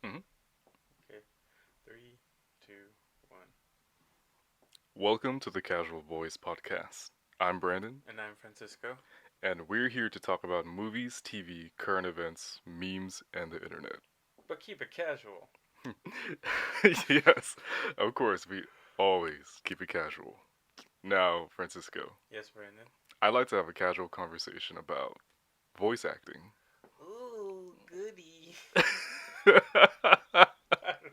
go? Mhm. Okay. Three, two, one. Welcome to the Casual Boys podcast. I'm Brandon, And I'm Francisco. and we're here to talk about movies, TV, current events, memes, and the internet. But keep it casual. Yes, of course, we always keep it casual. Now, Francisco, Yes, Brandon. I'd like to have a casual conversation about voice acting. Ooh, goody. I don't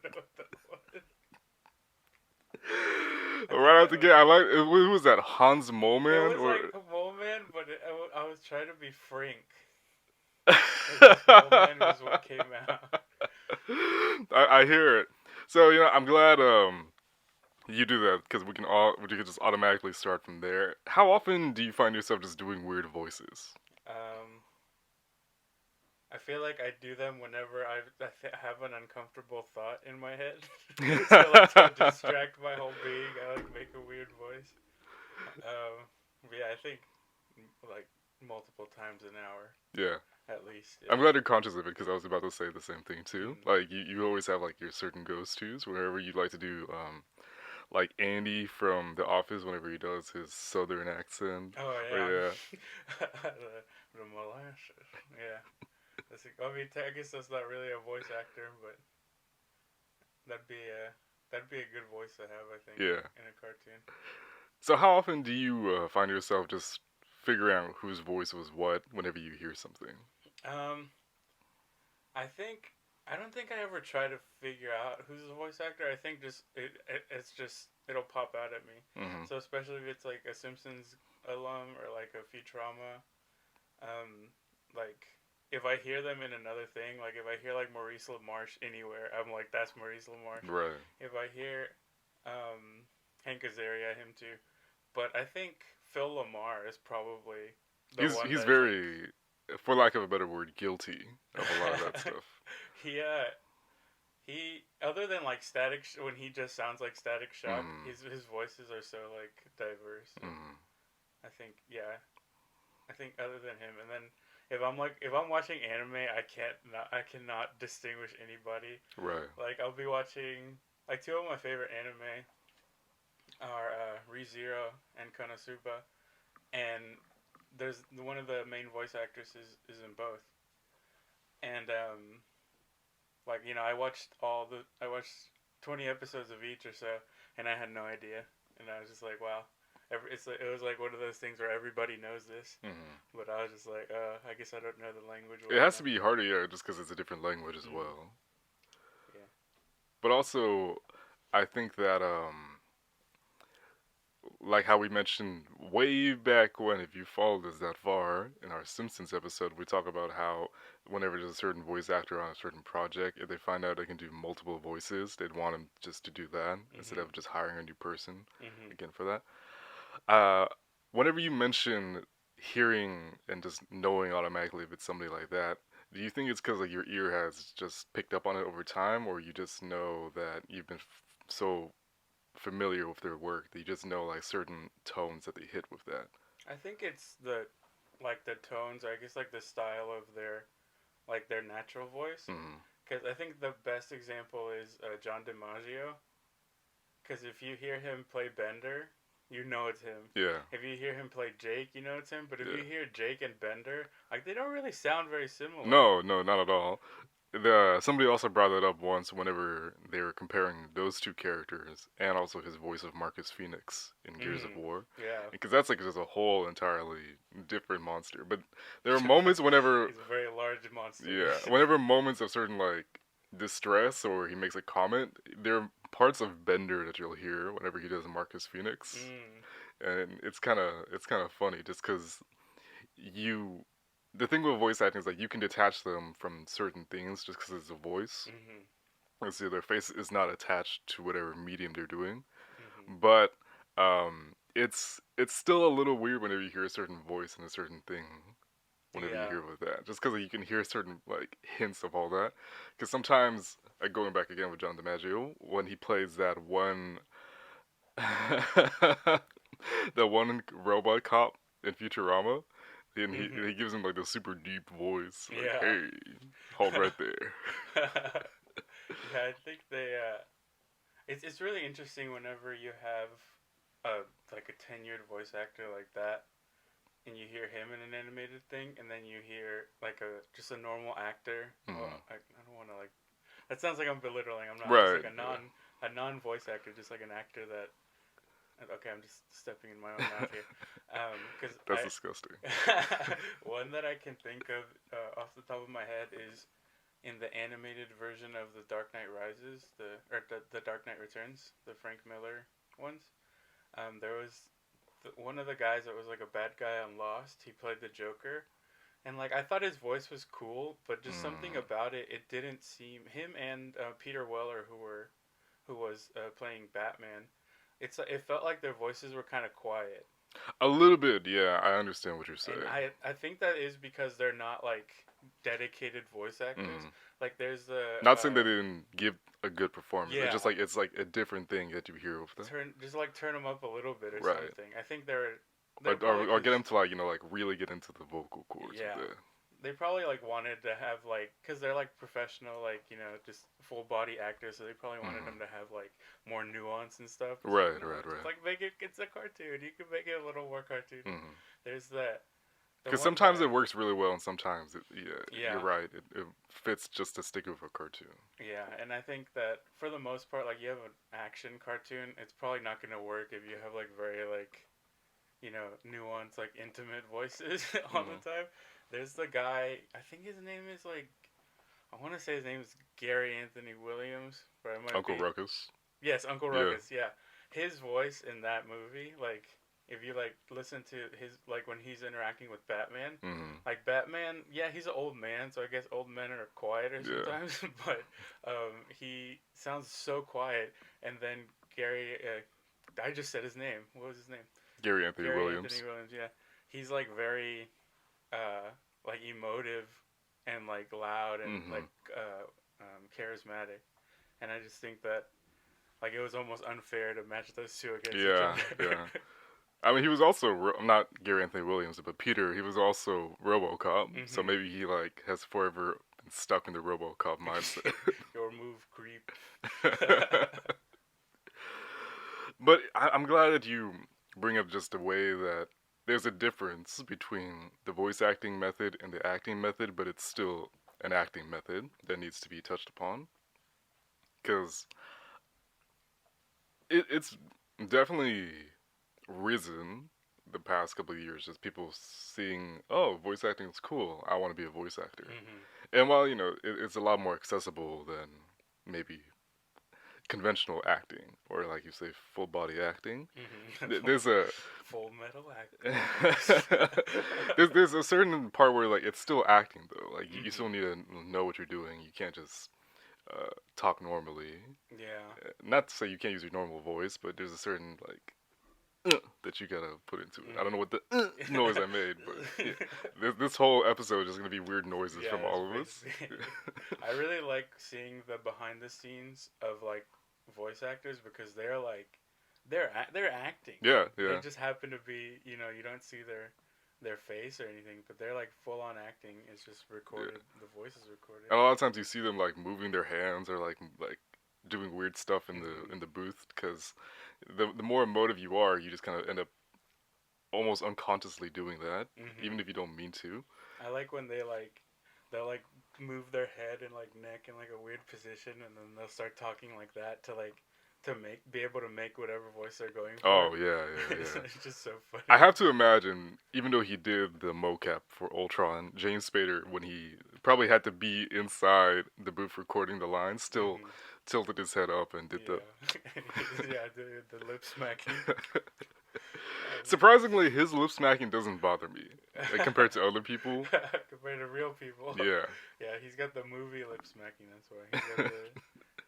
know what that was. I think Right out that the was. gate, I like. Who was that? Hans It Moman, was or like a moment, but I was trying to be Frank. It just moment was what came out. I hear it. So I'm glad you do that because we can just automatically start from there. How often do you find yourself just doing weird voices? Um, I feel like I do them whenever have an uncomfortable thought in my head. So like to distract my whole being, I like make a weird voice. But yeah, I think like multiple times an hour Yeah, at least. I'm Yeah. glad you're conscious of it because I was about to say the same thing too. Mm. Like you always have like your certain go-tos whenever you like to do like Andy from The Office whenever he does his southern accent. Oh Or yeah. yeah, The molasses. Yeah. I mean, I guess that's not really a voice actor, but that'd be a that'd be a good voice to have, I think, yeah. in a cartoon. So how often do you find yourself just figuring out whose voice was what whenever you hear something? Um, I think I don't think I ever try to figure out who's the voice actor. I think just it's just it'll pop out at me. Hmm. So especially if it's like a Simpsons alum or like a Futurama, like if I hear them in another thing, like if I hear like Maurice LaMarche anywhere, I'm like that's Maurice LaMarche. Right. If I hear Hank Azaria, him too. But I think Phil Lamar is probably the one He's that's like very, for lack of a better word, guilty of a lot of that stuff. he he other than like when he just sounds like Static Shock, Mm, his voices are so like diverse, and mm, I think I think other than him, and then if I'm watching anime, I cannot distinguish anybody. right. Like I'll be watching like two of my favorite anime are ReZero and Konosuba, and there's one of the main voice actors is in both, and like I watched 20 episodes of each or so, and I had no idea, and I was just like, wow. It was like one of those things where everybody knows this, Hmm. but I was just like, I guess I don't know the language It well has to enough. be harder, yeah, just because it's a different language as Mm, well. yeah. But also, I think that like how we mentioned way back when, if you followed us that far in our Simpsons episode, we talk about how whenever there's a certain voice actor on a certain project, if they find out they can do multiple voices, they'd want them just to do that instead Mhm. of just hiring a new person Mhm. again for that. Uh, Whenever you mention hearing and just knowing automatically if it's somebody like that, do you think it's because like your ear has just picked up on it over time, or you just know that you've been so familiar with their work that you just know like certain tones that they hit with that? I think it's the tones, or I guess like the style of their natural voice. Mm-hmm. Because I think the best example is John DiMaggio. Because if you hear him play Bender, you know it's him. Yeah, If you hear him play Jake, you know it's him. But if yeah. you hear Jake and Bender, like they don't really sound very similar. No, no, not at all. Somebody also brought that up once whenever they were comparing those two characters and also his voice of Marcus Phoenix in Gears of Mm. War, Yeah. because that's like just a whole entirely different monster. But there are moments whenever, He's a very large monster. yeah, whenever moments of certain like distress or he makes a comment, there are parts of Bender that you'll hear whenever he does Marcus Phoenix, Mm. and it's kind of funny just because you the thing with voice acting is like you can detach them from certain things just because it's a voice. Mhm. And so their face is not attached to whatever medium they're doing. Mhm. But it's still a little weird whenever you hear a certain voice and a certain thing. Whenever you Yeah. hear with that, just because like, you can hear certain like hints of all that. Because sometimes, like going back again with John DiMaggio, when he plays that one, that one robot cop in Futurama, and Mhm. he gives him like the super deep voice, like, Yeah. "Hey, hold right there." Yeah, I think they. It's really interesting whenever you have like a tenured voice actor like that, and you hear him in an animated thing, and then you hear like a just a normal actor. Well, Mm. I don't want to like. That sounds like I'm belittling. I'm not. Just Right. like Yeah. a non voice actor, just like an actor that. Okay, I'm just stepping in my own mouth here, because That's disgusting. one that I can think of off the top of my head is in the animated version of The Dark Knight Rises, the Dark Knight Returns, the Frank Miller ones. There was one of the guys that was like a bad guy on Lost. He played the Joker, and like I thought his voice was cool, but just something Mm. about it, it didn't seem him and Peter Weller who was playing Batman. It felt like their voices were kind of quiet, A little bit, yeah. I understand what you're and saying. I think that is because they're not like dedicated voice actors. Mm. Like there's the Not saying they didn't give a good performance. It's yeah, just like it's like a different thing that you hear with them. turn them up a little bit or Right. something. I think they're Or, probably or get because them to like like really get into the vocal cords with yeah, it. they probably like wanted to have like because they're like professional like just full body actors, so they probably wanted Mm. them to have like more nuance and stuff. It's like Right, no, right, just right. like make it. It's a cartoon. You can make it a little more cartoony. Mm. There's that the Because one sometimes guy. it works really well, and sometimes yeah, you're Yeah, right. It fits just to stick with a cartoon. yeah, and I think that for the most part, like you have an action cartoon, it's probably not gonna work if you have like very like nuanced, like intimate voices all the Mm. time. There's the guy, I think his name is like, I want to say his name is Gary Anthony Williams, but it might Uncle be. Ruckus. Yes, Uncle Yeah. Ruckus, yeah. His voice in that movie, like, if you like listen to his like when he's interacting with Batman, Mm. like Batman, yeah, he's an old man, so I guess old men are quieter Yeah. sometimes. But he sounds so quiet, and then Gary, I just said his name. What was his name? Gary Anthony Gary Anthony Williams. Williams. Yeah, he's like very like emotive and like loud and Mm-hmm. like charismatic, and I just think that like it was almost unfair to match those two against each Yeah, other. yeah. I mean, he was also not Gary Anthony Williams, but Peter. He was also RoboCop, so hmm maybe he like has forever been stuck in the RoboCop mindset. Your move, creep. But I'm glad that you bring up just the way that there's a difference between the voice acting method and the acting method, but it's still an acting method that needs to be touched upon. Because it's definitely risen the past couple of years. Just people seeing, oh, voice acting is cool. I want to be a voice actor. hmm And while it's a lot more accessible than maybe conventional acting or like you say full body acting, there's a Full Metal Alchemist. there's a certain part where like it's still acting though. Like you hmm still need to know what you're doing. You can't just talk normally. Yeah. Not to say you can't use your normal voice, but there's a certain like that you gotta put into it. I don't know what the noise I made, but yeah, this whole episode is gonna be weird noises Yeah, from that's all of us. basically. I really like seeing the behind the scenes of like voice actors because they're like they're acting. Yeah, They yeah, just happen to be you don't see their face or anything, but they're like full on acting. It's just yeah. recorded. The voice is recorded. And a lot of times you see them like moving their hands or like doing weird stuff in hmm the booth because the more emotive you are, you just kind of end up almost unconsciously doing that, hmm even if you don't mean to. I like when they'll like move their head and like neck in like a weird position, and then they'll start talking like that to like to make be able to make whatever voice they're going for. Oh yeah, yeah, it's, yeah. it's just so I funny. have to imagine, even though he did the mocap for Ultron, James Spader, when he probably had to be inside the booth recording the lines, still hmm tilted his head up and did the. Yeah, yeah, the lip smacking. Surprisingly, his lip smacking doesn't bother me like, compared to other people. Compared to real people. Yeah, Yeah, he's got the movie lip smacking. That's why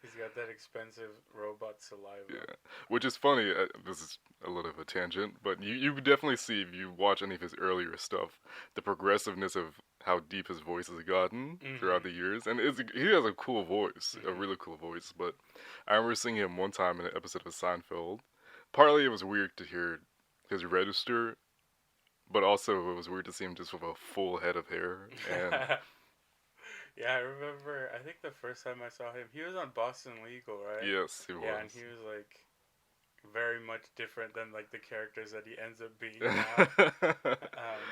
he's got that expensive robot saliva. yeah. Which is funny. This is a little of a tangent, but you definitely see if you watch any of his earlier stuff, the progressiveness of how deep his voice has gotten throughout hmm the years, and he has a cool voice, a hmm really cool voice. But I remember seeing him one time in an episode of Seinfeld. Partly it was weird to hear his register, but also it was weird to see him just with a full head of hair. And Yeah, I remember. I think the first time I saw him, he was on Boston Legal, right? Yes, he Yeah, and was. he was like very much different than like the characters that he ends up being now.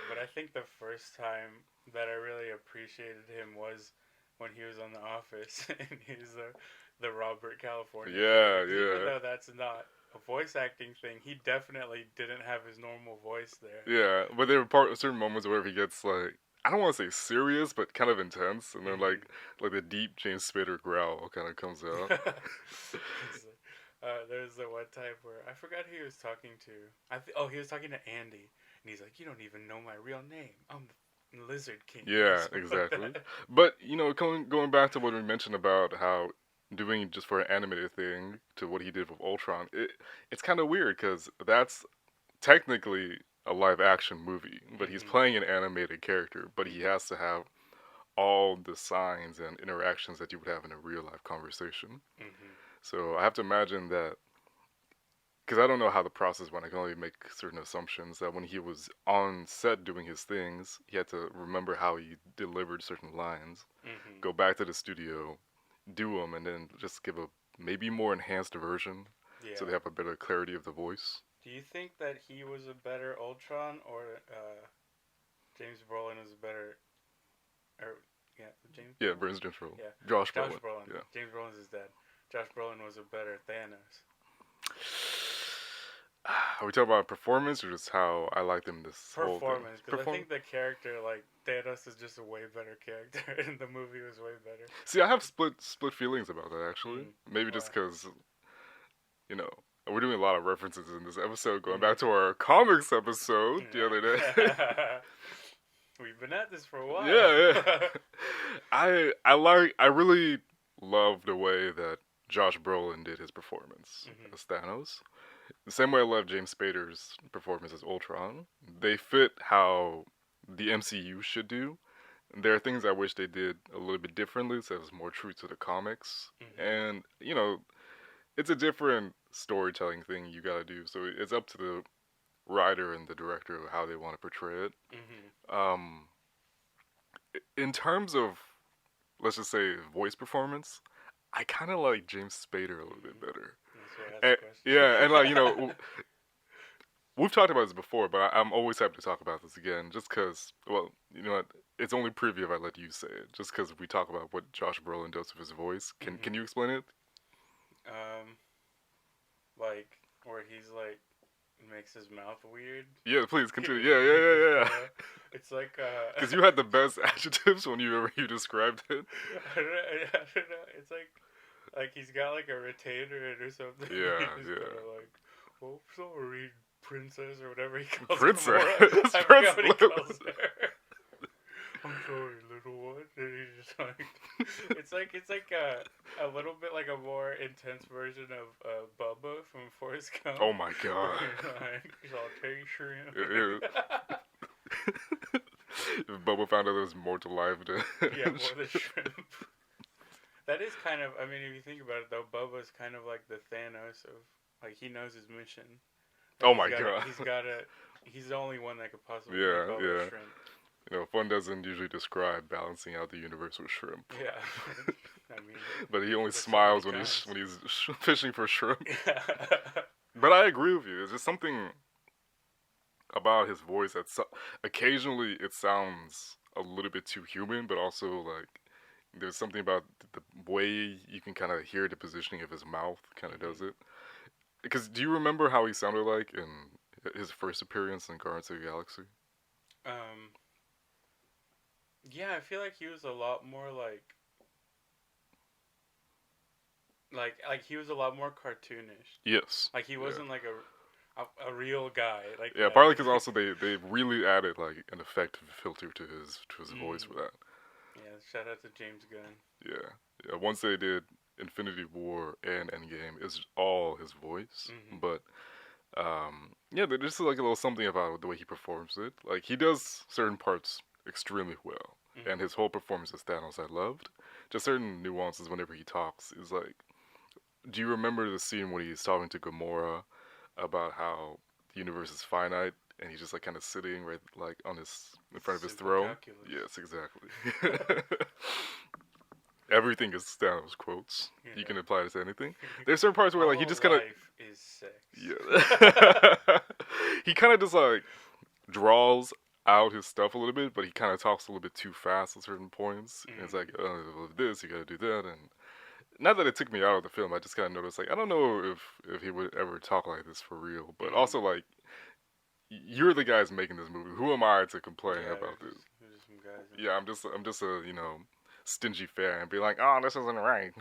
But I think the first time that I really appreciated him was when he was on The Office and he was the Robert California character. Yeah, Because even yeah, though that's not a voice acting thing, he definitely didn't have his normal voice there. yeah. But there were certain moments where he gets like, I don't want to say serious, but kind of intense, and then Mm-hmm. like the deep James Spader growl kind of comes out. There's the one time where I forgot who he was talking to. He was talking to Andy, and he's like, "You don't even know my real name. I'm the Lizard King," or Yeah, something like exactly. that. But going back to what we mentioned about how doing just for an animated thing to what he did with Ultron, it's kind of weird because that's technically a live action movie, but he's Mhm. playing an animated character, but he has to have all the signs and interactions that you would have in a real life conversation. Mhm. So I have to imagine that because I don't know how the process went. I can only make certain assumptions that when he was on set doing his things, he had to remember how he delivered certain lines, Mhm. go back to the studio, do them, and then just give a maybe more enhanced version so they Yeah. have a better clarity of the voice. Do you think that he was a better Ultron or James Brolin was a better or yeah James Yeah, Brolin? Burns General. Yeah, Josh Josh Brolin. Brolin. Yeah. James Brolin is dead. Josh Brolin was a better Thanos. Are we talking about performance or just how I like them this whole thing? Performance, because I Perform. think the character like Thanos is just a way better character, and the movie was way better. See, I have split feelings about that actually. Mm. Maybe Why? just because you know we're doing a lot of references in this episode, going Mm. back to our comics episode the other day. Yeah. We've been at this for a while. Yeah, yeah. I really love the way that Josh Brolin did his performance Mhm. as Thanos. The same way I love James Spader's performance as Ultron. They fit how the MCU should do. There are things I wish they did a little bit differently, so it was more true to the comics. Mhm. And it's a different storytelling thing you gotta do. So it's up to the writer and the director of how they want to portray it. Mhm. Um, in terms of let's just say voice performance, I kind of like James Spader a little bit Mhm. better. That's why I asked the And, question. yeah, and like we've talked about this before, but I'm always happy to talk about this again, just because. Well, you know what? It's only preview if I let you say it, just because we talk about what Josh Brolin does with his voice. Can Mhm. you explain it? Um, like where he's like makes his mouth weird. Yeah, please continue. He Yeah, yeah, just yeah, kind yeah. of. It's like Because you had the best adjectives when you described it. I don't know. It's like he's got like a retainer in or something. He Yeah, just kind yeah. of like, oh, sorry, princess or whatever he calls Princess. Gamora. I forgot what he calls her. I'm sorry, little one. And he's just like, it's like a little bit like a more intense version of Bubba from Forrest Gump. Oh my Where god. he's like, saute shrimp. It is. If Bobo found out there was more to life than. Yeah, more the shrimp. That is kind of. I mean, if you think about it, though, Bubba's kind of like the Thanos of like he knows his mission. Like Oh he's my got. god. He's got a. He's the only one that could possibly Yeah, make all those yeah. shrimp. Fun doesn't usually describe balancing out the universe with shrimp. Yeah. I mean, But he only there's so many smiles when kinds. he's fishing for shrimp. Yeah. But I agree with you. There's just something about his voice that occasionally it sounds a little bit too human, but also like there's something about the way you can kind of hear the positioning of his mouth kind of Mhm. does it. Because do you remember how he sounded like in his first appearance in Guardians of the Galaxy? Um. Yeah, I feel like he was a lot more like he was a lot more cartoonish. Yes. Like he Yeah. wasn't like a real guy. Like Yeah, partly because also they really added like an effective filter to his voice for that. Yeah, shout out to James Gunn. Yeah. Once they did Infinity War and Endgame, it's all his voice. Mhm. But yeah, there's just like a little something about the way he performs it. Like he does certain parts extremely well, and Mhm. his whole performance as Thanos I loved. Just certain nuances whenever he talks is like. Do you remember the scene when he's talking to Gamora about how the universe is finite and he's just like kind of sitting right like on his in front of his Simple throne? calculus. Yes, exactly. everything is Thanos quotes. Yeah. You can apply it to anything. There's certain parts where like he All just kind of life is sex. yeah. He kind of just like draws out his stuff a little bit, but he kind of talks a little bit too fast at certain points. And it's like, with this, you gotta do that. And not that it took me out of the film, I just kind of noticed, like, I don't know if he would ever talk like this for real. But also, like, you're the guys making this movie. Who am I to complain about this? Just some guys Yeah, I'm just a, stingy fan and be like, oh, this isn't right.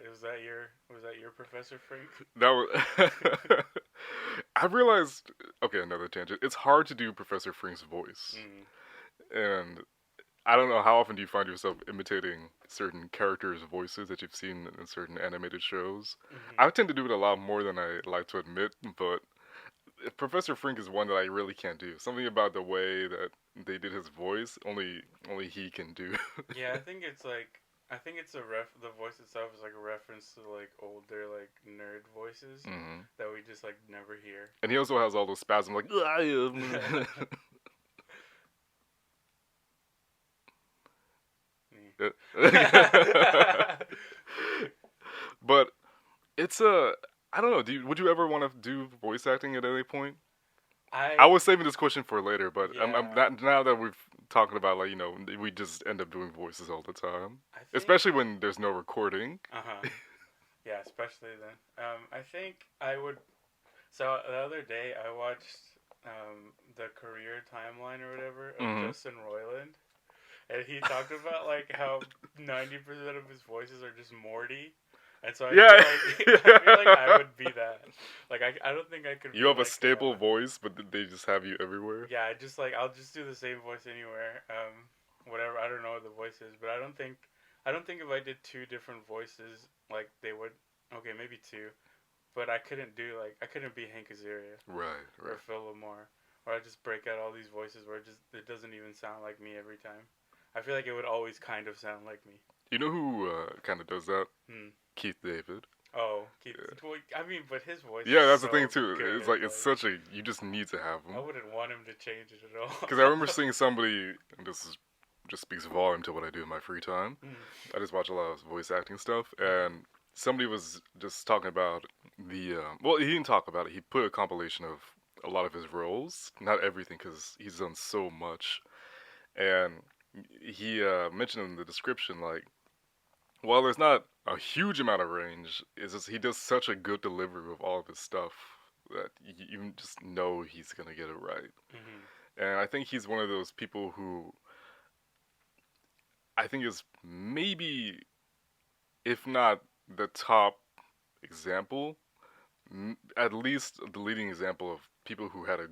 Was that your Professor Frink? That was. I realized. Okay, another tangent. It's hard to do Professor Frink's voice, and I don't know how often do you find yourself imitating certain characters' voices that you've seen in certain animated shows. I tend to do it a lot more than I like to admit, but Professor Frink is one that I really can't do. Something about the way that they did his voice, only he can do. Yeah, I think it's the voice itself is like a reference to like older like nerd voices that we just like never hear. And he also has all those spasms like But it's I don't know, would you ever want to do voice acting at any point? I was saving this question for later, but yeah. now that we've talking about like we just end up doing voices all the time, especially when there's no recording. Yeah, especially then. I think I would. So the other day I watched the career timeline or whatever of Justin Roiland, and he talked about like how 90% of his voices are just Morty. And so I feel like I would be that. Like I don't think I could. You have a stable voice, but they just have you everywhere. Yeah, I'll just do the same voice anywhere. Whatever, I don't know what the voice is, but I don't think if I did two different voices, like they would. Okay, maybe two, but I couldn't be Hank Azaria. Right. Or Phil Lamar, or I just break out all these voices where it doesn't even sound like me every time. I feel like it would always kind of sound like me. You know who kind of does that? Keith David. Oh, Keith. Yeah. Well, I mean, but his voice. Yeah, that's the thing too. Good. It's like it's such a you just need to have him. I wouldn't want him to change it at all. Because I remember seeing somebody, and just speaks volume to what I do in my free time. I just watch a lot of voice acting stuff, and somebody was just talking about the. Well, he didn't talk about it. He put a compilation of a lot of his roles, not everything, because he's done so much, and he mentioned in the description like. While there's not a huge amount of range, it's just he does such a good delivery of all of his stuff that you just know he's gonna get it right. And I think he's one of those people who I think is maybe, if not the top example, at least the leading example of people who had a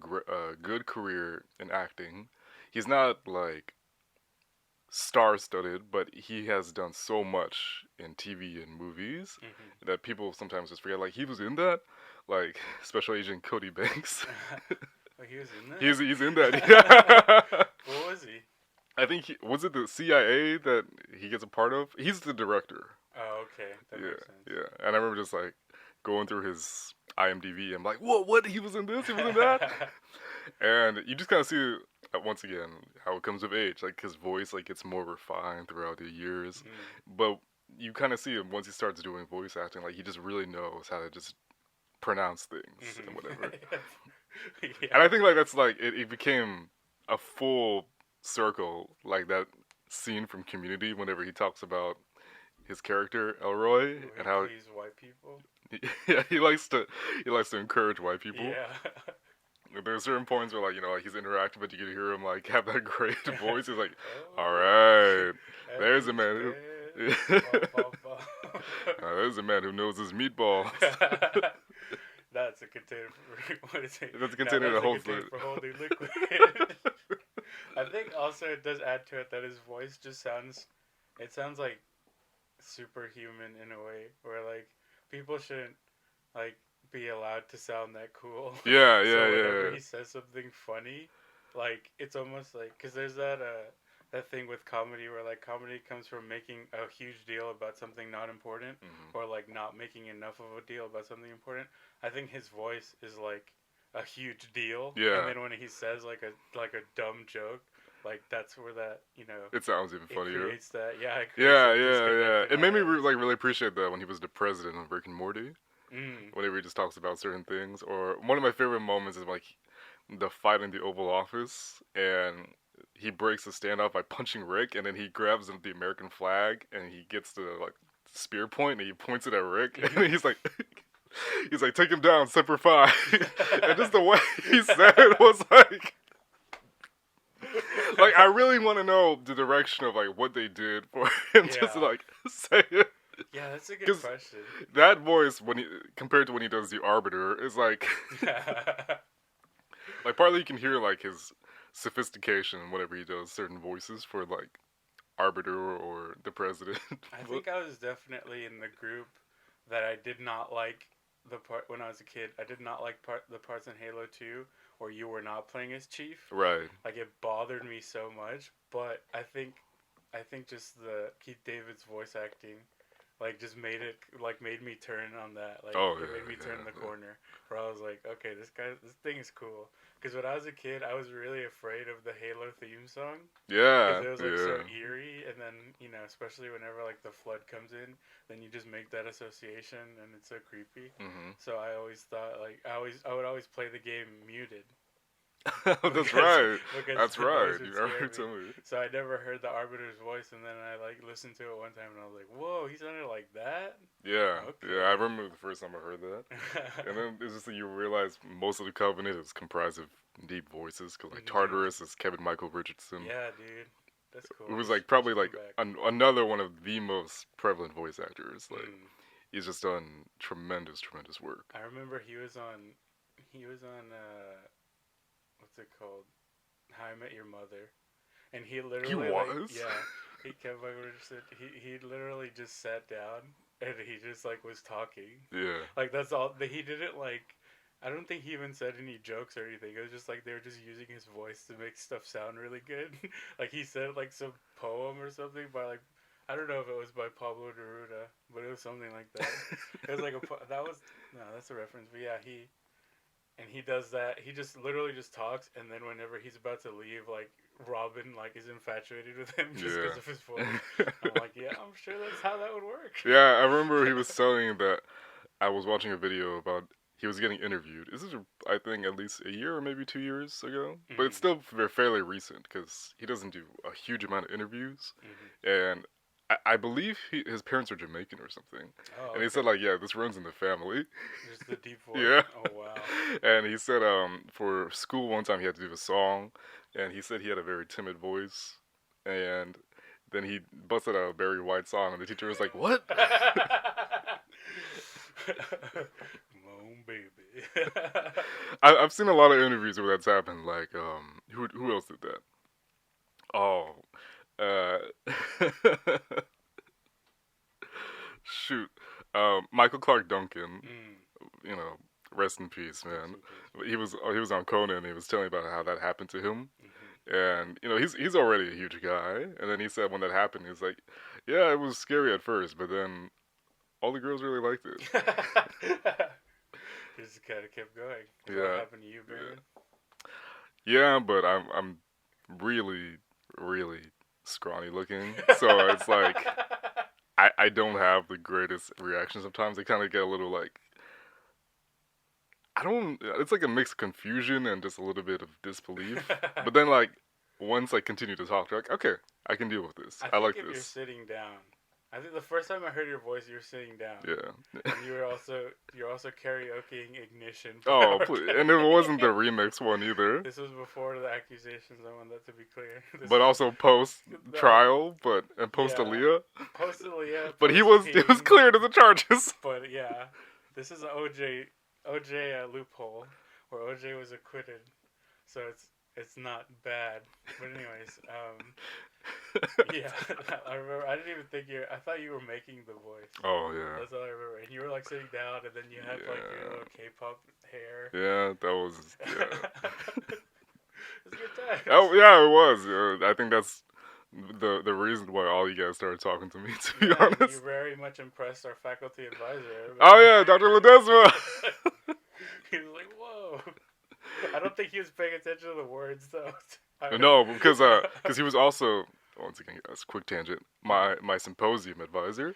good career in acting. He's not like star-studded, but he has done so much in TV and movies that people sometimes just forget. Like he was in that, like Special Agent Cody Banks. He was in that. He's in that. Yeah. What was he? I think was it the CIA that he gets a part of? He's the director. Oh, okay. That makes sense. Yeah. And I remember just like going through his IMDb. I'm like, what? He was in this. He was in that. And you just kind of see. Once again, how it comes of age, like his voice like gets more refined throughout the years, but you kind of see him once he starts doing voice acting, like he just really knows how to just pronounce things and whatever. And I think like that's like it became a full circle, like that scene from Community whenever he talks about his character Elroy and how he's white people. Yeah, he likes to encourage white people. Yeah. There's certain points where, like, he's interacting, but you can hear him, like, have that great voice. He's like, all right, there's a man who... there's a man who knows his meatballs. That's a container for... What is it? That's a container that holds for holding liquid. I think also it does add to it that his voice just sounds... It sounds, like, superhuman in a way, where, like, people shouldn't, like... be allowed to sound that cool. Yeah. Whenever he says something funny, like it's almost like because there's that thing with comedy where like comedy comes from making a huge deal about something not important or like not making enough of a deal about something important. I think his voice is like a huge deal. Yeah. And then when he says like a dumb joke, Like that's where that It sounds even it funnier. creates that it creates Yeah, that yeah, yeah. disconnect in It our made me heads. like really appreciate that when he was the president of Rick and Morty. Mm. Whenever he just talks about certain things, or one of my favorite moments is like the fight in the Oval Office, and he breaks the standoff by punching Rick, and then he grabs the American flag, and he gets the like spear point, and he points it at Rick, and he's like. He's like, take him down, Semper Fi. And just the way he said it was like I really want to know the direction of like what they did for him just to Yeah. like say it. Yeah, that's a good Because question. that voice, when he compared to when he does the Arbiter, is like, like partly you can hear like his sophistication whenever he does certain voices for like Arbiter or the President. I But- think I was definitely in the group that I did not like the part when I was a kid. I did not like the parts in Halo 2 where you were not playing as Chief. right. Like it bothered me so much, but I think just the Keith David's voice acting like just made me turn on that. Like Oh it yeah, made me turn the yeah. corner where I was like, okay, this thing is cool. Because when I was a kid, I was really afraid of the Halo theme song Yeah, because it was like yeah. so eerie, and then especially whenever like the flood comes in, then you just make that association, and it's so creepy. Hmm. So I always thought like I would always play the game muted That's because right. because That's the right. noise You would scare never me. told me. So I never heard the Arbiter's voice, and then I like listened to it one time, and I was like, "Whoa, he sounded like that." Yeah, Okay. yeah. I remember the first time I heard that, and then it's just that you realize most of the Covenant is comprised of deep voices, because like Mhm. Tartarus is Kevin Michael Richardson, Yeah, dude, that's cool. who was He like should probably come like back. another one of the most prevalent voice actors. Like Mm. he's just done tremendous, tremendous work. I remember he was on what's it called? How I Met Your Mother, and he He literally was. he kept like Richardson. He literally just sat down and he just like was talking. Yeah. Like that's all. He didn't like. I don't think he even said any jokes or anything. It was just like they were just using his voice to make stuff sound really good. Like he said like some poem or something by like I don't know if it was by Pablo Neruda, but it was something like that. It was like that was no, that's a reference. But yeah, he does that. He just literally just talks, and then whenever he's about to leave, like Robin like is infatuated with him just because of his voice. I'm like, yeah, I'm sure that's how that would work. Yeah, I remember he was saying that. I was watching a video about he was getting interviewed. This is, I think, at least a year or maybe 2 years ago. But it's still fairly recent because he doesn't do a huge amount of interviews. Mm-hmm. And I believe his parents are Jamaican or something. Oh, And he said, like, yeah, this runs in the family. just the deep voice. Yeah. Oh wow. And he said for school one time he had to do a song. And he said he had a very timid voice. And then he busted out a Barry White song. And the teacher was like, what? Moan baby. I've seen a lot of interviews where that's happened. Like, who else did that? Oh, shoot, Michael Clark Duncan. You know, rest in peace, man. He was on Conan. And he was telling about how that happened to him. And he's already a huge guy. And then he said when that happened, he was like, yeah, it was scary at first, but then all the girls really liked it. Just kind of kept going. Yeah. What happened to you, Brandon? Yeah, but I'm really, really scrawny looking, so it's like I don't have the greatest reaction sometimes. I kind of get a little like I don't. It's like a mix of confusion and just a little bit of disbelief. But then like once I continue to talk, they're like, okay, I can deal with this. I think like if this. you're sitting down, I think the first time I heard your voice, you were sitting down. Yeah. And you're also karaokeing Ignition. Oh, please. And it wasn't the remix one either. This was before the accusations. I want that to be clear. But also post trial, and post Yeah. Aaliyah. Post Aaliyah. But he post was King, cleared of the charges. But yeah, this is an OJ loophole where OJ was acquitted, so it's not bad. But anyways, yeah, I remember. I didn't even think I thought you were making the voice. Oh yeah. That's all I remember. And you were like sitting down, and then you had like your little K-pop hair. Yeah, that was. Yeah. It's a good time. Oh yeah, it was. I think that's the reason why all you guys started talking to me. To be honest. You very much impressed our faculty advisor. Oh yeah, Dr. Ledesma. He was like, "Whoa." I don't think he was paying attention to the words though. No, because he was also, once again, as a quick tangent, my symposium advisor.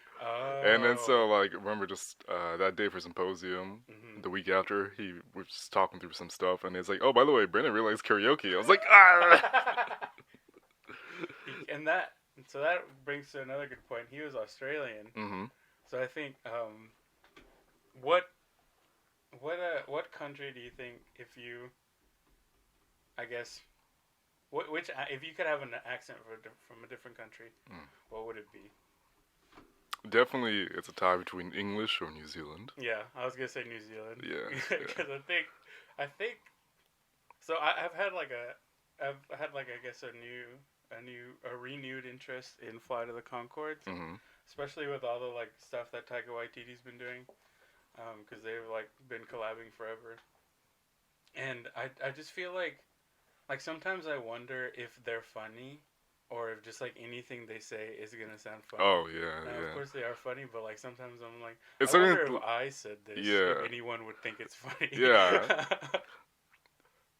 And then so Oh. like remember just that day for symposium, Hmm. the week after he was just talking through some stuff, and it's like, oh, by the way, Brennan really likes karaoke. I was like, ah. And that, so that brings to another good point. He was Australian, Mhm. so I think what what country do you think, if you, I guess, which if you could have an accent from a different country, Mm. what would it be? Definitely, it's a tie between English or New Zealand. Yeah, I was gonna say New Zealand Yeah, yeah. because I think so. I've had like I guess a renewed interest in Flight of the Conchords, Mhm. especially with all the like stuff that Taika Waititi's been doing, because they've like been collabing forever, and I just feel like sometimes I wonder if they're funny, or if just like anything they say is gonna sound funny. Oh yeah, Now, of yeah. course, they are funny, but like sometimes I'm like, I It's wonder something. if I said this, if Yeah, anyone would think it's funny. yeah.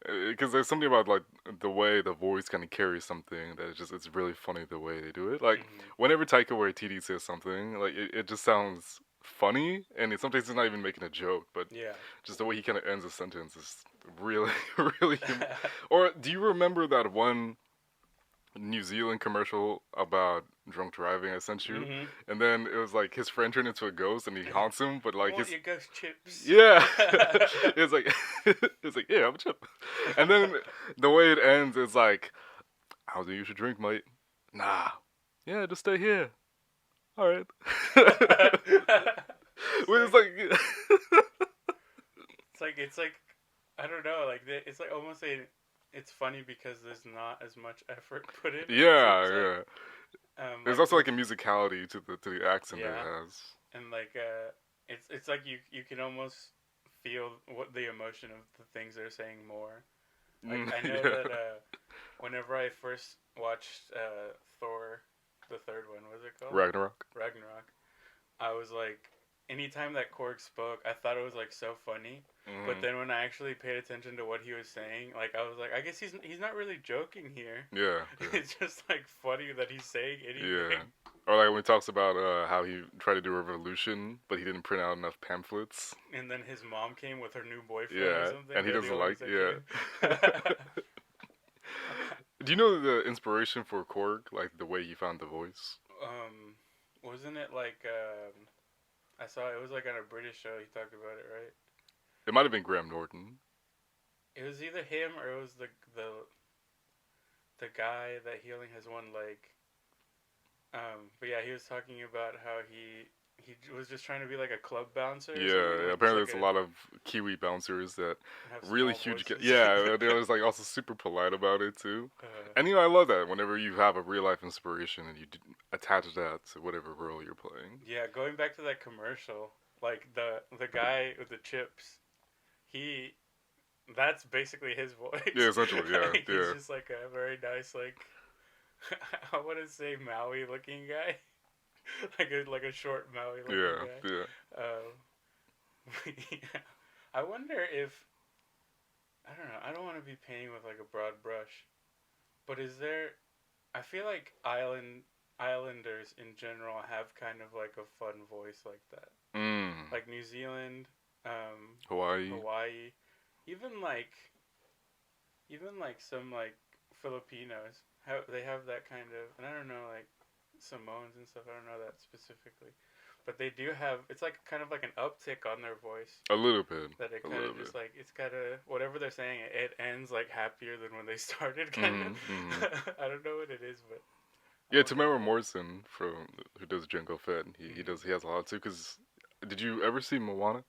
Because there's something about like the way the voice kind of carries something that it's really funny the way they do it. Like Hmm. whenever Taika Waititi says something, like it just sounds funny, and sometimes he's not even making a joke, but Yeah. just the way he kind of ends a sentence is really really. Or do you remember that one New Zealand commercial about drunk driving I sent you? Hmm. And then it was like his friend turned into a ghost and he haunts him, but I like want his your ghost chips. yeah, it's like it's like yeah, I'm a chip. And then the way it ends is like, how do you should drink, mate? Nah, yeah, just stay here. All right. It's Which is like like it's like I don't know, like it's like almost it's funny because there's not as much effort put in. It yeah, seems like yeah. There's like also like a musicality to the accent that it yeah, has. and like it's like you can almost feel what the emotion of the things they're saying more. Like I know Yeah, that whenever I first watched Thor, the third one, what was it called? Ragnarok. Ragnarok. I was like, anytime that Korg spoke, I thought it was like so funny. But Hmm. then when I actually paid attention to what he was saying, like I was like, I guess he's not really joking here. Yeah, yeah, It's just like funny that he's saying yeah. anything. Or like when he talks about how he tried to do a revolution, but he didn't print out enough pamphlets. And then his mom came with her new boyfriend or Yeah, something. and he They're the doesn't only ones like. that Yeah. came. Do you know the inspiration for Korg, like the way he found the voice? um, wasn't it like I saw it was like on a British show. He talked about it, right? It might have been Graham Norton. It was either him or it was the guy that he only has one leg. But yeah, he was talking about how he was just trying to be like a club bouncer or something, Yeah, like just apparently like there's a lot of Kiwi bouncers that have really small huge. voices. Yeah, they're just like also super polite about it too. uh, And I love that whenever you have a real life inspiration and you attach that to whatever role you're playing. yeah, going back to that commercial, like the guy with the chips, he that's basically his Yeah, voice. essentially, yeah, Like, he's yeah, just like a very nice, like I want to say Maui looking guy, like a short Maui looking yeah, guy. yeah. Yeah. I wonder if I don't know. I don't want to be painting with like a broad brush, but is there? I feel like islanders in general have kind of like a fun voice like that. Mm. Like New Zealand, Hawaii. Hawaii, even like even like some like Filipinos. How they have that kind of, and I don't know like Samoans and stuff. I don't know that specifically, but they do have. It's like kind of like an uptick on their voice. A little bit. That it A kind little of bit. just like it's kind of whatever they're saying. It ends like happier than when they started. Kind of. Mm-hmm. I don't know what it is, but I Yeah, wonder Tamara why. Morrison from who does Django Fett. He has a lot too. Cause did you ever see Moana?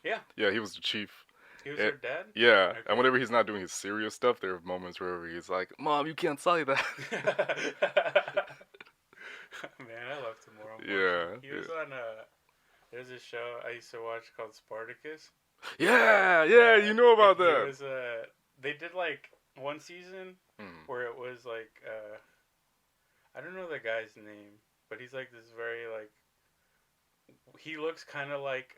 Yeah, Yeah, he was the chief. he was Eh, her dad. yeah, and Okay. whenever he's not doing his serious stuff, there are moments where he's like, "Mom, you can't say that." Man, I love Tamora Morrison. Yeah, He yeah, was on there's a show I used to watch called Spartacus. yeah, yeah. You know And about he that? was they did like one season Mm. where it was like I don't know the guy's name, but he's like this very like he looks kind of like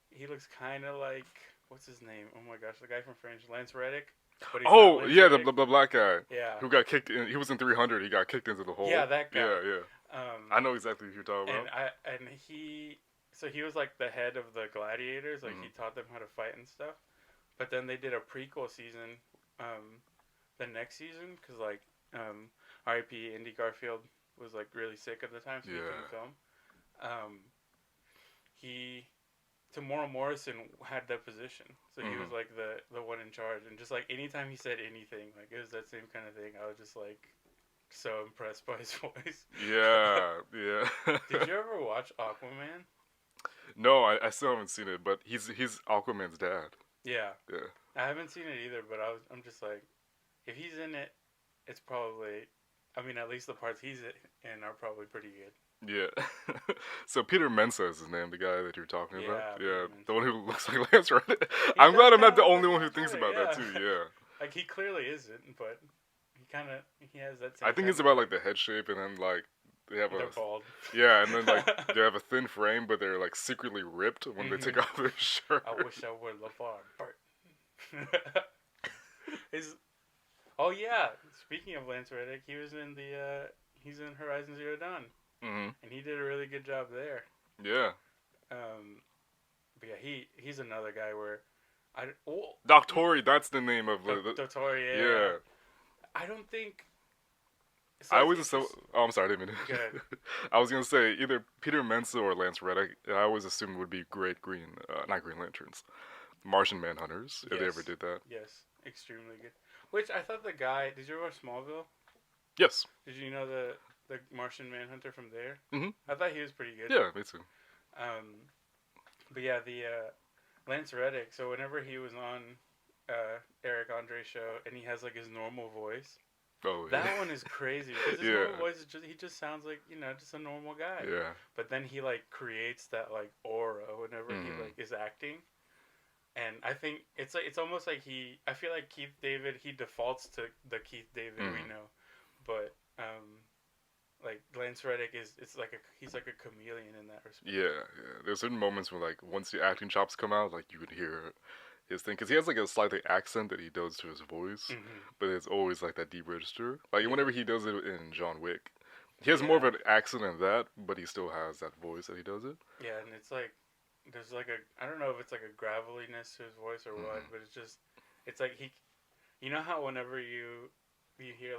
he looks kind of like what's his name? Oh my gosh, the guy from Fringe, Lance Reddick. but he's not Oh Lance yeah, Reddick. the black guy Yeah, who got kicked in. He was in 300. He got kicked into the hole. yeah, that guy. Yeah, yeah. I know exactly who you're talking about. And he so he was like the head of the gladiators. Like he Mhm. taught them how to fight and stuff. But then they did a prequel season, the next season, because like R.I.P. Andy Garfield was like really sick at the time, so he couldn't Yeah. film. Um, he Tamora Morrison had that position, so he was Mhm. like the one in charge, and just like anytime he said anything, like it was that same kind of thing. I was just like so impressed by his voice. Yeah, yeah. Did you ever watch Aquaman? No, I still haven't seen it, but he's Aquaman's dad. Yeah, Yeah. I haven't seen it either, but I'm just like, if he's in it, it's probably, I mean, at least the parts he's in are probably pretty good. Yeah. So Peter Mensa is his name, the guy that you're talking about. Yeah, Yeah, Peter Mensa. the one who looks like Lance Reddick. He I'm does glad I'm kinda not the look only like one who Lance thinks Reddick, about that yeah. too. Yeah. Like he clearly isn't, but he has that same. I think it's about like the head shape, and then like they have they're a bald. yeah, and then like they have a thin frame, but they're like secretly ripped when they take Mhm. off their shirt. I wish I would love part. His Oh yeah. Speaking of Lance Reddick, he was in he's in Horizon Zero Dawn, Hmm. and he did a really good job there. Yeah. But yeah, he's another guy where oh, Doctori, that's the name of the Dotori. yeah. I don't think. So I it's- always it's assume. just- Oh, I'm sorry, I didn't mean Go ahead. I was gonna say either Peter Mensa or Lance Reddick. I always assumed would be Great Green, not Green Lanterns, Martian Manhunters, if they ever Yes. did that. Yes, extremely good. Which I thought the guy. Did you ever watch Smallville? Yes. Did you know the Martian Manhunter from there? Mhm. I thought he was pretty good. Yeah, me too. But yeah, the Lance Reddick. So whenever he was on Eric Andre's show, and he has like his normal voice, Oh, that yeah. one is crazy because his Yeah. normal voice is he just sounds like just a normal guy. Yeah. But then he like creates that like aura whenever he Mhm. like is acting, and I think it's almost like I feel like Keith David he defaults to the Keith David we Mhm. know, but like Lance Reddick he's like a chameleon in that respect. Yeah, yeah. There's certain moments when, like, once the acting chops come out, like, you can hear his thing. Because he has, like, a slightly accent that he does to his voice, Mm-hmm. but it's always, like, that deep register. Like, Yeah. whenever he does it in John Wick, he has more of Yeah. an accent in that, but he still has that voice that he does it. Yeah, and it's like there's like I don't know if it's like a graveliness to his voice or what, Mhm. but it's like you know how whenever you hear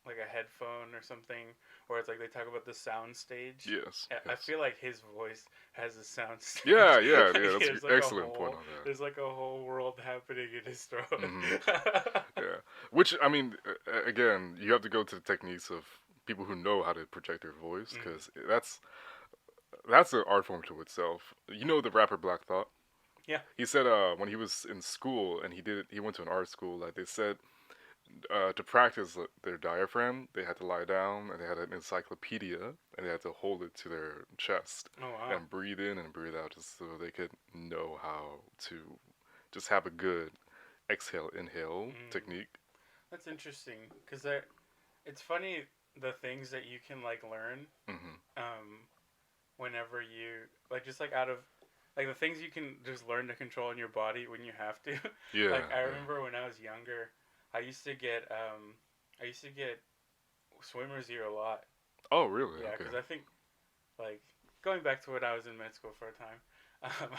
like a headphone or something, or it's like they talk about the sound stage. Yes. I yes. feel like his voice has a sound stage. Yeah, yeah, Like, yeah. That's there's an like a excellent point whole- on that. There's like a whole world happening in his throat. Mhm. Yeah. Which, I mean, again, you have to go to the techniques of people who know how to project their voice, Mhm. because that's an art form to itself. You know the rapper Black Thought? Yeah. He said when he was in school and he went to an art school, like they said to practice their diaphragm, they had to lie down and they had an encyclopedia and they had to hold it to their chest Oh wow. and breathe in and breathe out just so they could know how to just have a good exhale inhale technique. That's interesting because it's funny the things that you can like learn Hmm. whenever you like just like out of like the things you can just learn to control in your body when you have to. Yeah. Like I yeah. remember when I was younger, I used to get swimmer's ear a lot. Oh, really? Yeah, Okay. because I think like going back to when I was in med school for a time,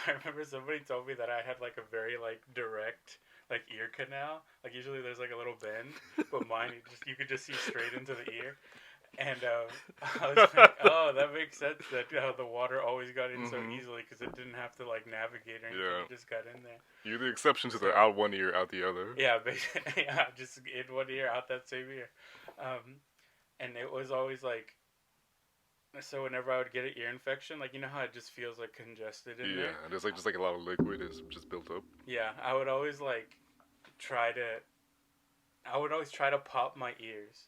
I remember somebody told me that I had like a very like direct like ear canal. Like usually there's like a little bend, but mine you could just see straight into the ear. And I was like, oh, that makes sense that the water always got in so Mhm. easily because it didn't have to like navigate or anything. Yeah. It just got in there. You're the exception to the out one ear, out the other. Yeah, basically, yeah, just in one ear, out that same ear. And it was always like, so whenever I would get an ear infection, like, you know how it just feels like congested in Yeah, there? and there's like just like a lot of liquid is just built up. Yeah, I would always like try to pop my ears.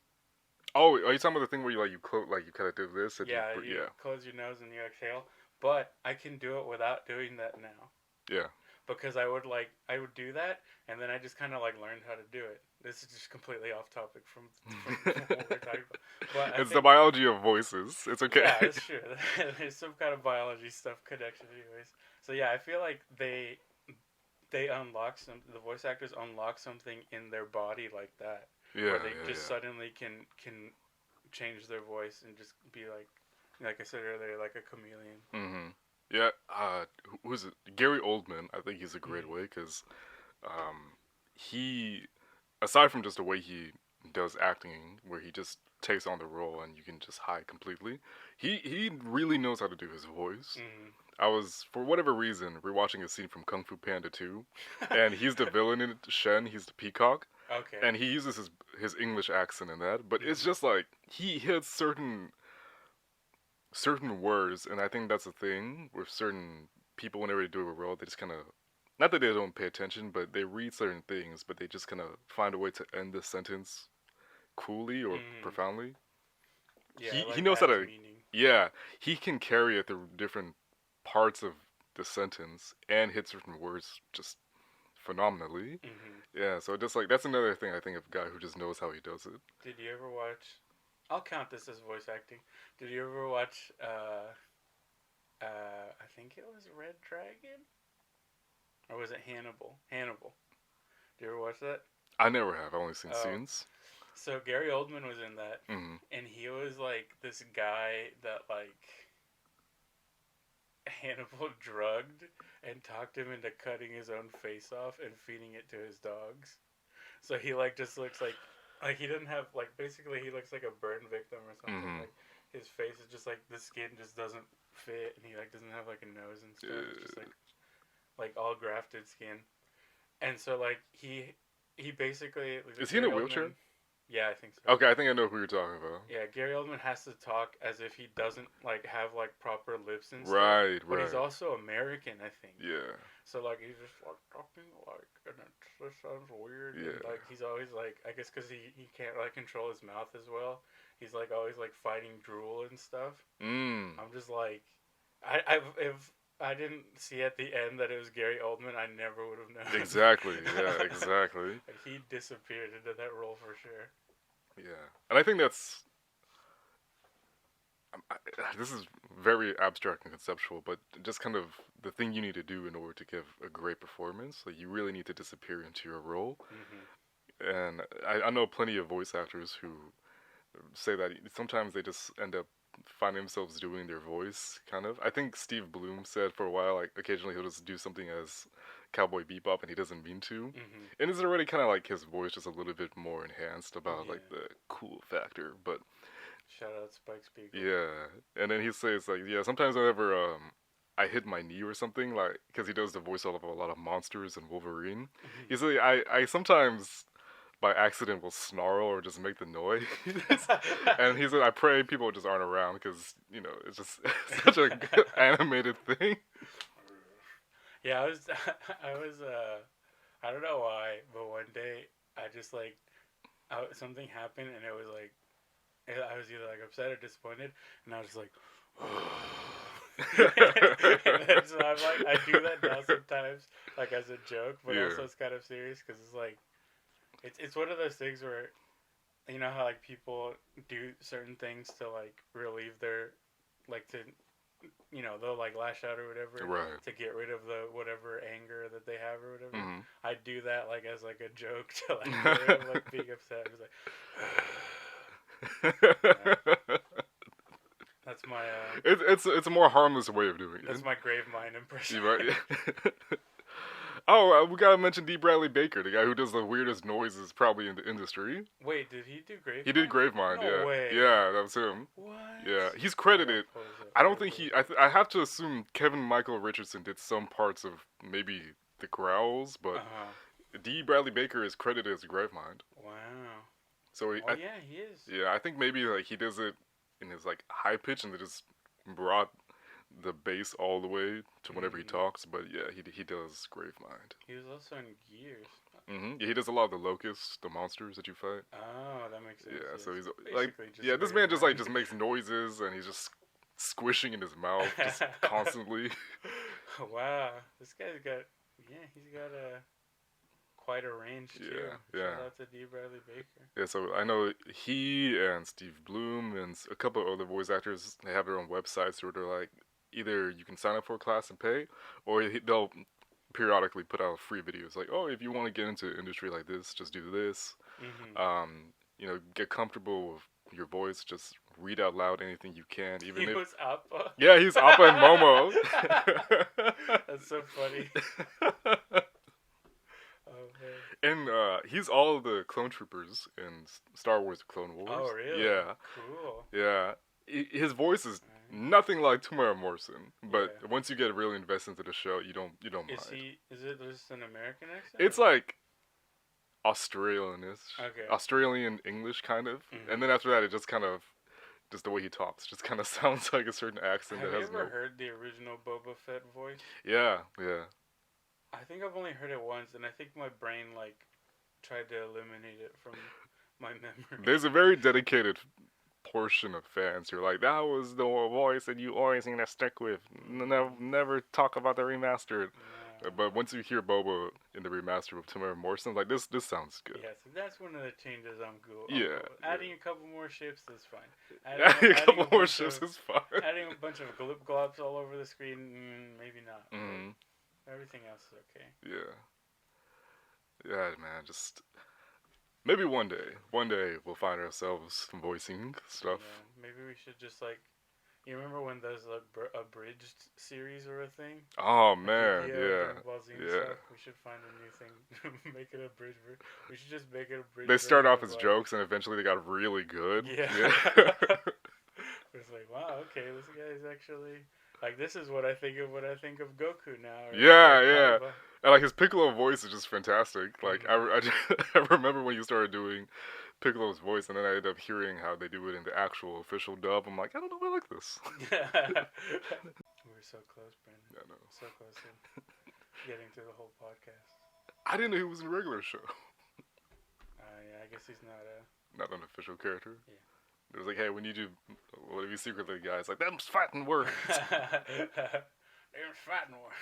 Oh, are you talking about the thing where you kind of do this? And Yeah, you, you close your nose and you exhale. But I can do it without doing that now. yeah. Because I would do that, and then I just kind of like learned how to do it. This is just completely off topic from what we're talking about. But It's the biology of voices. It's okay. Yeah, that's true. There's some kind of biology stuff connection anyways. So yeah, I feel like they unlock the voice actors unlock something in their body like that, Yeah, where they yeah, just suddenly can change their voice and just be like I said earlier, like a chameleon. yeah. Yeah, who's it? Gary Oldman. I think he's a great Mm-hmm. way because he, aside from just the way he does acting, where he just takes on the role and you can just hide completely, he really knows how to do his voice. Mm-hmm. I was, for whatever reason, rewatching a scene from Kung Fu Panda 2, and he's the villain in it, Shen, he's the peacock, Okay. and he uses his English accent in that, but it's Mm-hmm. just like, he hits certain words, and I think that's the thing with certain people whenever they do a role, they just kind of, not that they don't pay attention, but they read certain things, but they just kind of find a way to end the sentence coolly or Mm-hmm. profoundly. Yeah, it He like knows how adds to, meaning. yeah, he can carry it through different parts of the sentence and hit certain words just phenomenally. Mm-hmm. Yeah, so just like that's another thing I think of a guy who just knows how he does it. Did you ever watch? I'll count this as voice acting. Did you ever watch? I think it was Red Dragon, or was it Hannibal? Hannibal. Did you ever watch that? I never have. I've only seen Oh, scenes. so Gary Oldman was in that, Mm-hmm. and he was like this guy that like Hannibal drugged and talked him into cutting his own face off and feeding it to his dogs. So he like just looks like he doesn't have like basically he looks like a burn victim or something. Mm-hmm. Like his face is just like the skin just doesn't fit, and he like doesn't have like a nose and stuff. It's just like all grafted skin. And so like he basically Is he in a Gary wheelchair? Oldman, yeah, I think so. Okay, I think I know who you're talking about. Yeah, Gary Oldman has to talk as if he doesn't like have like proper lips and stuff. Right, But he's right. also American, I think. Yeah, So like he's just like talking like, and it just sounds weird. yeah. And, like he's always like, I guess because he can't like control his mouth as well. He's like always like fighting drool and stuff. Mm. I'm just like, if I didn't see at the end that it was Gary Oldman, I never would have known. Exactly. Yeah, exactly. Like, he disappeared into that role for sure. Yeah, and I think that's I, this is very abstract and conceptual, but just kind of the thing you need to do in order to give a great performance. Like you really need to disappear into your role, Mm-hmm. and I know plenty of voice actors who say that sometimes they just end up finding themselves doing their voice. Kind of, I think Steve Bloom said for a while, like occasionally he'll just do something as Cowboy Bebop, and he doesn't mean to, Mm-hmm. and it's already kind of like his voice just a little bit more enhanced about Yeah. like the cool factor, but. Shout out Spike Spiegel. Yeah, and then he says like, yeah, sometimes whenever I hit my knee or something, like because he does the voice of a lot of monsters and Wolverine. He's like, I sometimes by accident will snarl or just make the noise, and he said, I pray people just aren't around because it's just such a good animated thing. Yeah, I was, I don't know why, but one day I just like, something happened and it was like, I was either like upset or disappointed, and I was just like, and then, so I'm like, I do that now sometimes, like as a joke, but Yeah. also it's kind of serious because it's like, it's one of those things where, you know how like people do certain things to like relieve their, like to, they'll like lash out or whatever Right. to get rid of the whatever anger that they have or whatever. Hmm. I do that like as like a joke to like get rid of like being upset. It's like. That's my It's a more harmless way of doing it. that's my Gravemind impression. You right? Oh, we gotta mention D. Bradley Baker, the guy who does the weirdest noises probably in the industry. Wait, did he do Gravemind? He did Gravemind, No yeah. way. Yeah, that was him. What? Yeah, he's credited. I don't think he. I have to assume Kevin Michael Richardson did some parts of maybe the growls, but D. Bradley Baker is credited as Gravemind. Wow. So Oh yeah, he is. yeah, I think maybe like he does it in his like high pitch and they just brought the bass all the way to whenever he talks. But yeah, he does Gravemind. He was also in Gears. Yeah, he does a lot of the locusts, the monsters that you fight. Oh, that makes sense. Yeah, Yes. so he's Basically like, just yeah, this man just like Gravemind. just makes noises and he's just squishing in his mouth just constantly. Wow, this guy's got he's got quite a range too. Yeah. Shout out to D. Bradley Baker. Yeah, so I know he and Steve Bloom and a couple of other voice actors, they have their own websites where they're like, either you can sign up for a class and pay, or they'll periodically put out free videos like, oh, if you want to get into an industry like this, just do this. Mm-hmm. Get comfortable with your voice. Just read out loud anything you can, even He if. was Appa. Yeah, he's Appa and Momo. That's so funny. Oh man. And he's all of the clone troopers in Star Wars: Clone Wars. Oh really? Yeah, Cool. yeah. His voice is Alright. nothing like Tamara Morrison, but Yeah. once you get really invested into the show, you don't Is mind. Is it just an American accent? It's like Australianish, Okay. Australian English kind of, Mm-hmm. and then after that, it just kind of just the way he talks just kind of sounds like a certain accent Have that you has ever no. heard the original Boba Fett voice? Yeah, yeah. I think I've only heard it once, and I think my brain like tried to eliminate it from my memory. There's a very dedicated portion of fans who are like, that was the voice that you always need to stick with. Never talk about the remastered. No. But once you hear Bobo in the remaster with Tamara Morrison, like this sounds good. Yes, that's one of the changes I'm cool. Yeah, Adding a couple more ships is fine. Adding a couple more ships is fine. Adding a bunch of glip glops all over the screen, maybe not. Mm-hmm. Everything else is okay. Yeah. Yeah, man. Just maybe one day we'll find ourselves voicing stuff. Yeah, maybe we should just like. You remember when there's like abridged series or a thing? Oh Like man, Yu-Gi-Oh, yeah, Dragon Ball Z and yeah. stuff? We should find a new thing to make it a bridge. We should just make it a bridge. They start off version as of, jokes and eventually they got really good. Yeah. Yeah. It's like, wow, okay, this guy's actually like, this is what I think of Goku now. Or, Yeah, or yeah. Kaiba. And like his Piccolo voice is just fantastic. Like Mm-hmm. I remember when you started doing Piccolo's voice, and then I ended up hearing how they do it in the actual official dub. I'm like, I don't know, I like this. We're so close, Brandon. I know. So close to getting through the whole podcast. I didn't know he was in a regular show. Yeah, I guess he's not a. Not an official character. Yeah. It was like, hey, we need you. What if you secretly, guys? Like, them's fighting words. They're fighting war.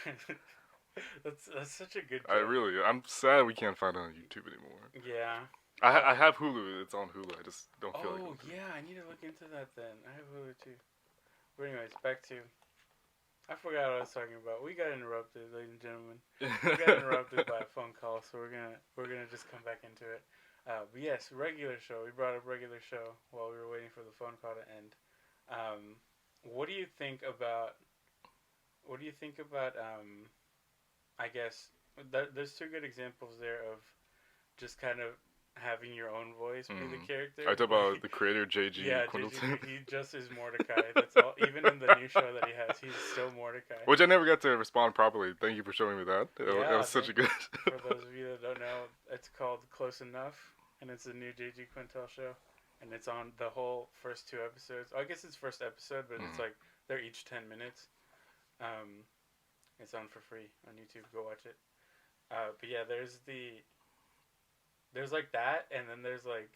That's such a good joke. I'm sad we can't find it on YouTube anymore. Yeah. I have Hulu. It's on Hulu. I just don't feel like it. Oh, yeah, I need to look into that then. I have Hulu too. But anyways, back to... I forgot what I was talking about. We got interrupted, ladies and gentlemen. We got interrupted by a phone call, so we're gonna just come back into it. But yes, regular show. We brought up regular show while we were waiting for the phone call to end. What do you think about... I guess there's two good examples there of just kind of having your own voice be the character. I talk about the creator JG Yeah, Quindleton. he just is Mordecai. That's all. Even in the new show that he has, he's still Mordecai. Which I never got to respond properly. Thank you for showing me that. It was such a good. For those of you that don't know, it's called Close Enough, and it's a new JG Quintel show, and it's on the whole first two episodes. I guess it's first episode, but it's like they're each 10 minutes. It's on for free on YouTube. Go watch it. But yeah, there's like that, and then there's like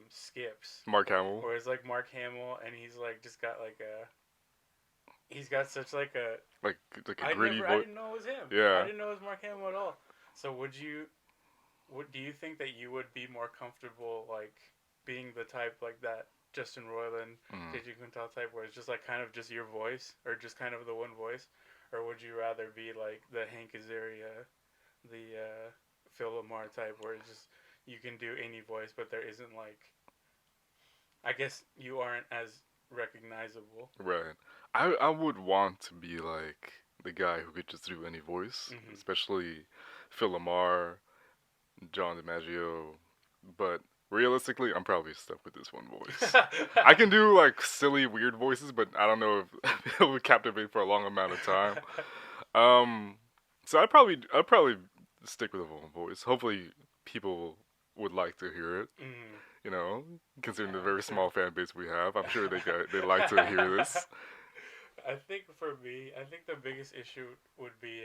skips. Mark Hamill. Where it's like Mark Hamill, and he's like just got like he's got such like a gritty I didn't know it was him. Yeah. I didn't know it was Mark Hamill at all. So do you think that you would be more comfortable like being the type like that Justin Roiland, JG Quintel type, where it's just like kind of just your voice, or just kind of the one voice? Or would you rather be like the Hank Azaria, the Phil Lamar type, where it's just you can do any voice, but there isn't like, I guess you aren't as recognizable. Right. I would want to be like the guy who could just do any voice, especially Phil Lamar, John DiMaggio, but realistically, I'm probably stuck with this one voice. I can do like silly, weird voices, but I don't know if it would captivate for a long amount of time. So I'd probably stick with a voice. Hopefully, people would like to hear it. You know, considering the very small fan base we have, I'm sure they like to hear this. I think for me, the biggest issue would be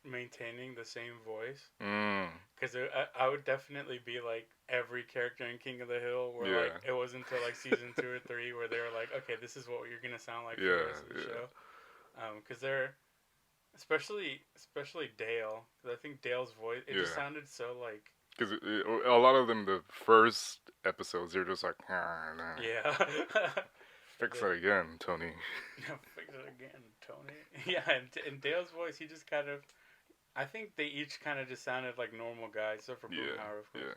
maintaining the same voice. Because I would definitely be like every character in King of the Hill, where like it wasn't until like season 2 or 3 where they were like, okay, this is what you're gonna sound like for the rest of the show. Because they're especially Dale, because I think Dale's voice just sounded so like. Because a lot of them, the first episodes, they're just like, yeah. Fix it again, Tony. Fix it again, Tony. Yeah, and Dale's voice, he just kind of, I think they each kind of just sounded like normal guys. So for Boomhauer, of course, Yeah.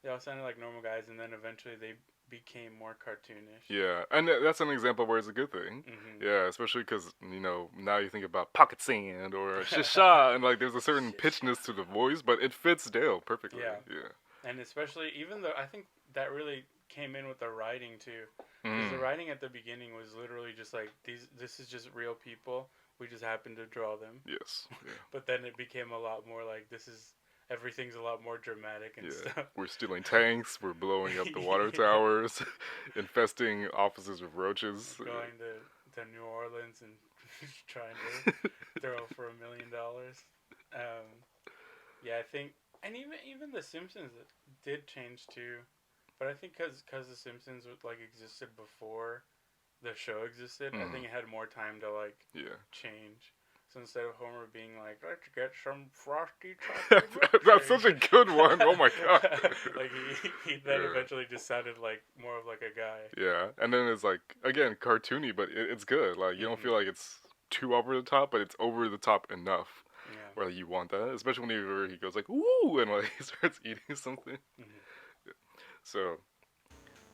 they all sounded like normal guys, and then eventually they became more cartoonish. Yeah, and that's an example where it's a good thing. Mm-hmm. Yeah, especially because, now you think about Pocket Sand or Shisha, and, like, there's a certain pitchness to the voice, but it fits Dale perfectly. Yeah. Yeah. And especially, even though I think that really came in with the writing, too. Because the Mm. writing at the beginning was literally just like, this is just real people. We just happened to draw them. Yes. Yeah. But then it became a lot more like, everything's a lot more dramatic and stuff. We're stealing tanks, we're blowing up the water towers, infesting offices with roaches. Going to New Orleans and trying to throw for $1 million. Yeah, I think, and even The Simpsons did change too, but I think because The Simpsons like existed before the show existed, I think it had more time to like change. So instead of Homer being like, let's get some frosty chocolate milkshake. That's such a good one. Oh my god. Like he then eventually just sounded like more of like a guy. Yeah, and then it's like, again, cartoony, but it's good. Like, you don't feel like it's too over the top, but it's over the top enough where you want that. Especially whenever he goes like, ooh, and like he starts eating something. Yeah. So,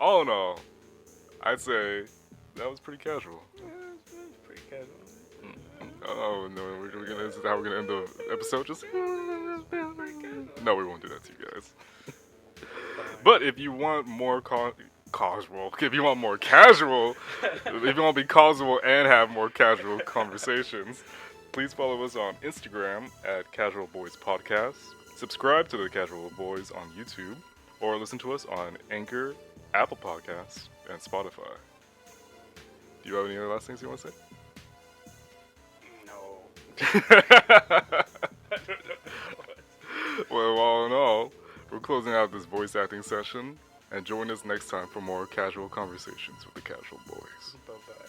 all in all, I'd say that was pretty casual. Yeah, it was pretty casual. Oh no, this is how we're gonna end the episode. Just no, we won't do that to you guys. But if you want more casual, if you want more casual, if you want to be casual and have more casual conversations, please follow us on Instagram at Casual Boys Podcast. Subscribe to the Casual Boys on YouTube, or listen to us on Anchor, Apple Podcasts, and Spotify. Do you have any other last things you want to say? Well, all in all, we're closing out this voice acting session, and join us next time for more casual conversations with the Casual Boys. Bye-bye.